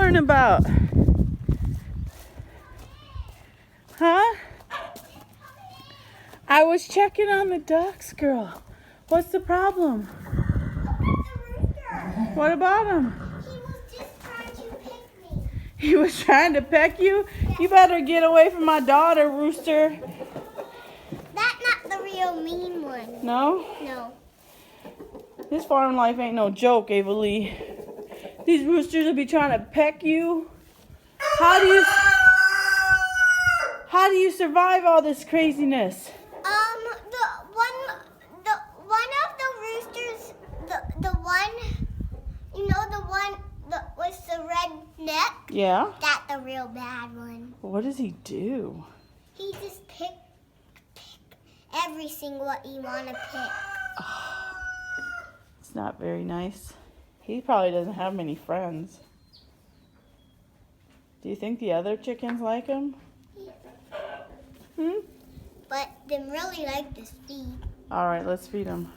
hollering about? Huh? I was checking on the ducks, girl. What's the problem? What about him? He was trying to peck you? Yeah. You better get away from my daughter, Rooster. That's not the real mean one. No? No. This farm life ain't no joke, Avalee. These roosters will be trying to peck you. How do you survive all this craziness? One of the roosters, the one, you know, the one that was the red neck? Yeah? That's the real bad one. What does he do? He just pick every single what you want to pick. It's not very nice. He probably doesn't have many friends. Do you think the other chickens like him? Yeah. But they really like this feed. All right, let's feed him.